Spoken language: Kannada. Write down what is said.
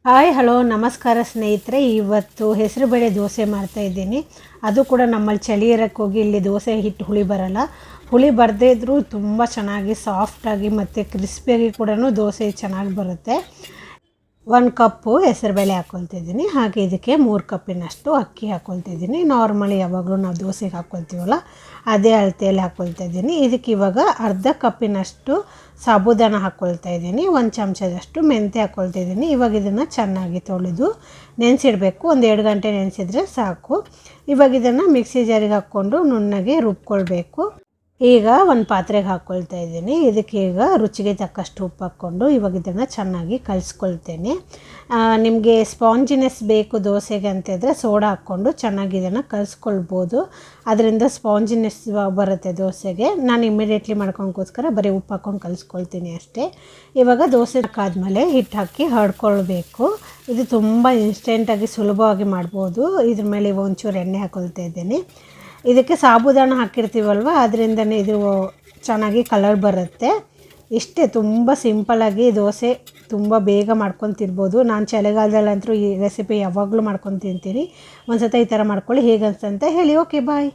ಹಾಯ್ ಹಲೋ ನಮಸ್ಕಾರ ಸ್ನೇಹಿತರೆ. ಇವತ್ತು ಹೆಸರುಬೇಳೆ ದೋಸೆ ಮಾಡ್ತಾಯಿದ್ದೀನಿ. ಅದು ಕೂಡ ನಮ್ಮಲ್ಲಿ ಚಳಿ ಇರೋಕ್ಕೆ ಹೋಗಿ ಇಲ್ಲಿ ದೋಸೆ ಹಿಟ್ಟು ಹುಳಿ ಬರಲ್ಲ. ಹುಳಿ ಬರದೇ ಇದ್ದರೂ ತುಂಬ ಚೆನ್ನಾಗಿ ಸಾಫ್ಟಾಗಿ ಮತ್ತು ಕ್ರಿಸ್ಪಿಯಾಗಿ ಕೂಡ ದೋಸೆ ಚೆನ್ನಾಗಿ ಬರುತ್ತೆ. 1 ಕಪ್ಪು ಹೆಸರುಬೇಳೆ ಹಾಕ್ಕೊತಿದ್ದೀನಿ. ಹಾಗೆ ಇದಕ್ಕೆ 3 ಕಪ್ಪಿನಷ್ಟು ಅಕ್ಕಿ ಹಾಕ್ಕೊತಿದ್ದೀನಿ. ನಾರ್ಮಲಿ ಯಾವಾಗಲೂ ನಾವು ದೋಸೆಗೆ ಹಾಕ್ಕೊಳ್ತೀವಲ್ಲ ಅದೇ ಅಳತೆಯಲ್ಲಿ ಹಾಕ್ಕೊಳ್ತಾ ಇದ್ದೀನಿ. ಇದಕ್ಕೆ ಇವಾಗ ಅರ್ಧ ಕಪ್ಪಿನಷ್ಟು ಸಾಬೂದಾನ ಹಾಕ್ಕೊಳ್ತಾ ಇದ್ದೀನಿ. 1 ಚಮಚದಷ್ಟು ಮೆಂತ್ಯ ಹಾಕ್ಕೊಳ್ತಾ ಇದ್ದೀನಿ. ಇವಾಗ ಇದನ್ನು ಚೆನ್ನಾಗಿ ತೊಳೆದು ನೆನೆಸಿಡಬೇಕು. 1-2 ಗಂಟೆ ನೆನೆಸಿದ್ರೆ ಸಾಕು. ಇವಾಗ ಇದನ್ನು ಮಿಕ್ಸಿ ಜಾರಿಗೆ ಹಾಕ್ಕೊಂಡು ನುಣ್ಣಗೆ ರುಬ್ಕೊಳ್ಬೇಕು. ಈಗ ಒಂದು ಪಾತ್ರೆಗೆ ಹಾಕ್ಕೊಳ್ತಾ ಇದ್ದೀನಿ. ಇದಕ್ಕೆ ಈಗ ರುಚಿಗೆ ತಕ್ಕಷ್ಟು ಉಪ್ಪು ಹಾಕ್ಕೊಂಡು ಇವಾಗ ಇದನ್ನು ಚೆನ್ನಾಗಿ ಕಲಿಸ್ಕೊಳ್ತೇನೆ. ನಿಮಗೆ ಸ್ಪಾಂಜಿನೆಸ್ ಬೇಕು ದೋಸೆಗೆ ಅಂತಿದ್ರೆ ಸೋಡಾ ಹಾಕ್ಕೊಂಡು ಚೆನ್ನಾಗಿ ಇದನ್ನು ಕಲಿಸ್ಕೊಳ್ಬೋದು. ಅದರಿಂದ ಸ್ಪಾಂಜಿನೆಸ್ ಬರುತ್ತೆ ದೋಸೆಗೆ. ನಾನು ಇಮಿಡಿಯೇಟ್ಲಿ ಮಾಡ್ಕೊಳಕ್ಕೋಸ್ಕರ ಬರೀ ಉಪ್ಪು ಹಾಕ್ಕೊಂಡು ಕಲಿಸ್ಕೊಳ್ತೀನಿ ಅಷ್ಟೇ. ಇವಾಗ ದೋಸೆ ಹಾಕಾದ್ಮೇಲೆ ಹಿಟ್ಟು ಹಾಕಿ ಹರಡ್ಕೊಳ್ಬೇಕು. ಇದು ತುಂಬ ಇನ್ಸ್ಟೆಂಟಾಗಿ ಸುಲಭವಾಗಿ ಮಾಡ್ಬೋದು. ಇದ್ರ ಮೇಲೆ ಒಂಚೂರು ಎಣ್ಣೆ ಹಾಕ್ಕೊಳ್ತಾ ಇದ್ದೀನಿ. ಇದಕ್ಕೆ ಸಾಬೂದಾನ ಹಾಕಿರ್ತೀವಲ್ವ, ಅದರಿಂದನೇ ಇದು ಚೆನ್ನಾಗಿ ಕಲರ್ ಬರುತ್ತೆ. ಇಷ್ಟೇ, ತುಂಬ ಸಿಂಪಲ್ಲಾಗಿ ದೋಸೆ ತುಂಬ ಬೇಗ ಮಾಡ್ಕೊಂಡು ತಿನ್ಬೋದು. ನಾನು ಚಳಿಗಾಲದಲ್ಲಂತೂ ಈ ರೆಸಿಪಿ ಯಾವಾಗಲೂ ಮಾಡ್ಕೊಂಡು ತಿಂತೀನಿ. ಒಂದು ಸತಿ ಈ ಥರ ಮಾಡ್ಕೊಳ್ಳಿ, ಹೇಗೆ ಅನಿಸ್ತಂತ ಹೇಳಿ. ಓಕೆ, ಬಾಯ್.